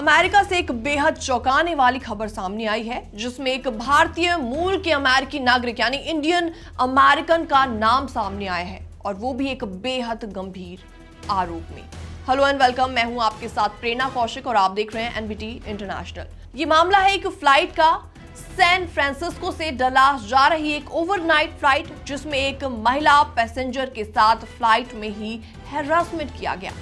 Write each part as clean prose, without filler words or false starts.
America से एक बेहद चौंकाने वाली खबर सामने आई है, जिसमें एक भारतीय मूल के अमेरिकी नागरिक यानी इंडियन अमेरिकन का नाम सामने आया है, और वो भी एक बेहद गंभीर आरोप में। हेलो एंड वेलकम, मैं हूं आपके साथ प्रेरणा कौशिक और आप देख रहे हैं एनबीटी इंटरनेशनल। ये मामला है एक फ्लाइट का, सैन फ्रांसिस्को से डलास जा रही एक ओवरनाइट फ्लाइट, जिसमें एक महिला पैसेंजर के साथ फ्लाइट में ही हैरेसमेंट किया गया।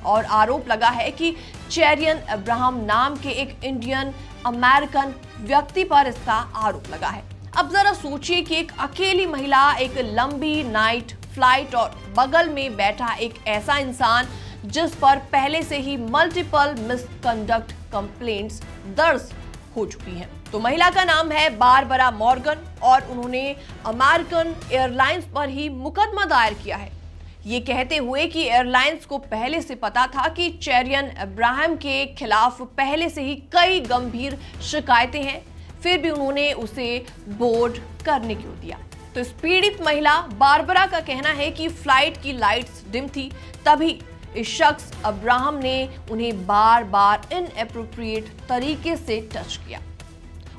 और आरोप लगा है कि चेरियन अब्राहम नाम के एक इंडियन अमेरिकन व्यक्ति पर इसका आरोप लगा है। अब जरा सोचिए कि एक अकेली महिला, एक लंबी नाइट फ्लाइट और बगल में बैठा एक ऐसा इंसान जिस पर पहले से ही मल्टीपल मिसकंडक्ट कंप्लेंट्स दर्ज हो चुकी हैं। तो महिला का नाम है बारबरा मॉर्गन और उन्होंने अमेरिकन एयरलाइंस पर ही मुकदमा दायर किया है, ये कहते हुए कि एयरलाइंस को पहले से पता था कि चेरियन अब्राहम के खिलाफ पहले से ही कई गंभीर शिकायतें हैं, फिर भी उन्होंने उसे बोर्ड करने क्यों दिया। तो इस पीड़ित महिला बारबरा का कहना है कि फ्लाइट की लाइट्स डिम थी, तभी इस शख्स अब्राहम ने उन्हें बार बार इनएप्रोप्रिएट तरीके से टच किया।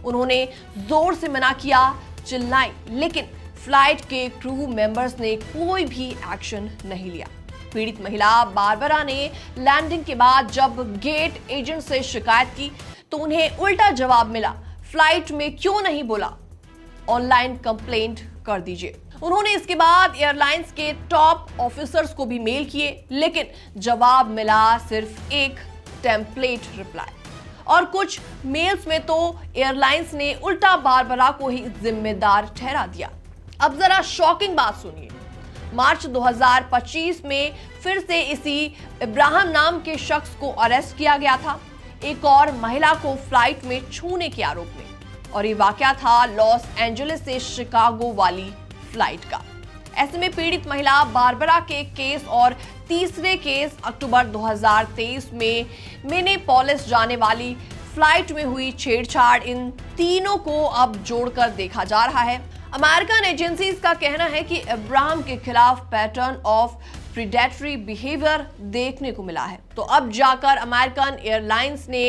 उन्होंने जोर से मना किया, चिल्लाई, लेकिन फ्लाइट के क्रू मेंबर्स ने कोई भी एक्शन नहीं लिया। पीड़ित महिला बारबरा ने लैंडिंग के बाद जब गेट एजेंट से शिकायत की तो उन्हें उल्टा जवाब मिला, फ्लाइट में क्यों नहीं बोला, ऑनलाइन कंप्लेंट कर दीजिए। उन्होंने इसके बाद एयरलाइंस के टॉप ऑफिसर्स को भी मेल किए, लेकिन जवाब मिला सिर्फ एक टेम्पलेट रिप्लाई। और कुछ मेल्स में तो एयरलाइंस ने उल्टा बारबरा को ही जिम्मेदार ठहरा दिया। अब जरा शॉकिंग बात सुनिए। मार्च 2025 में फिर से इसी इब्राहिम नाम के शख्स को अरेस्ट किया गया था, एक और महिला को फ्लाइट में छूने के आरोप में। और ये वाकया था लॉस एंजलिस से शिकागो वाली फ्लाइट का। ऐसे में पीड़ित महिला बारबरा के केस और तीसरे केस अक्टूबर 2023 में मिनेपोलिस जाने वाली फ्लाइट में हुई छेड़छाड़, इन तीनों को अब जोड़कर देखा जा रहा है। अमेरिकन एजेंसीज का कहना है कि अब्राहम के खिलाफ पैटर्न ऑफ प्रीडेटरी बिहेवियर देखने को मिला है। तो अब जाकर अमेरिकन एयरलाइंस ने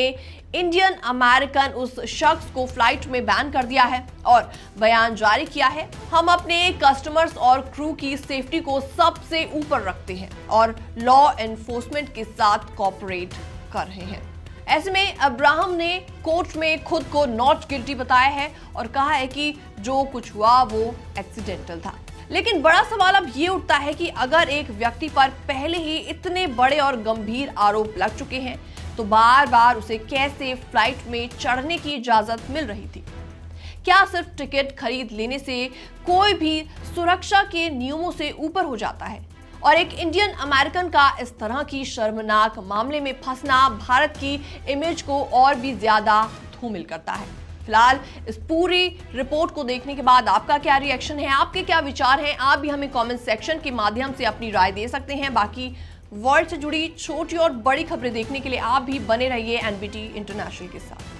इंडियन अमेरिकन उस शख्स को फ्लाइट में बैन कर दिया है और बयान जारी किया है, हम अपने कस्टमर्स और क्रू की सेफ्टी को सबसे ऊपर रखते हैं और लॉ एनफोर्समेंट के साथ कोऑपरेट कर रहे हैं। ऐसे में अब्राहम ने कोर्ट में खुद को नॉट गिल्टी बताया है और कहा है कि जो कुछ हुआ वो एक्सीडेंटल था। लेकिन बड़ा सवाल अब ये उठता है कि अगर एक व्यक्ति पर पहले ही इतने बड़े और गंभीर आरोप लग चुके हैं, तो बार बार उसे कैसे फ्लाइट में चढ़ने की इजाजत मिल रही थी? क्या सिर्फ टिकट खरीद लेने से कोई भी सुरक्षा के नियमों से ऊपर हो जाता है? और एक इंडियन अमेरिकन का इस तरह की शर्मनाक मामले में फंसना भारत की इमेज को और भी ज्यादा धूमिल करता है। फिलहाल इस पूरी रिपोर्ट को देखने के बाद आपका क्या रिएक्शन है, आपके क्या विचार हैं? आप भी हमें कमेंट सेक्शन के माध्यम से अपनी राय दे सकते हैं। बाकी वर्ल्ड से जुड़ी छोटी और बड़ी खबरें देखने के लिए आप भी बने रहिए एनबीटी इंटरनेशनल के साथ।